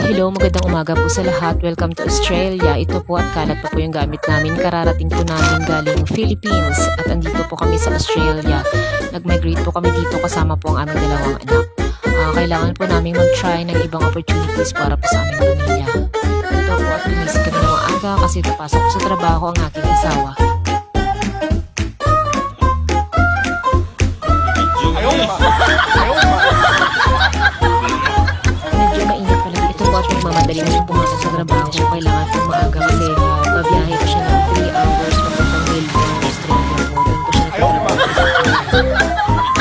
Hello, magandang umaga po sa lahat. Welcome to Australia. Ito po at kalat pa po yung gamit namin. Kararating po namin galing Philippines at andito po kami sa Australia. Nag-migrate po kami dito kasama po ang aming dalawang anak. Kailangan po namin mag-try ng ibang opportunities para po sa aming pamilya. Ito po at lumis kami ng maaga kasi papasok ko sa trabaho ang aking asawa. Medyo mainit pala. Ito po at magmamadali na siyang pumasok sa trabaho. Kailangan po maaga kasi babiyahe ko siya ng 3 hours papuntang Melbourne, Australia. Doon ko siya nagtatrabaho.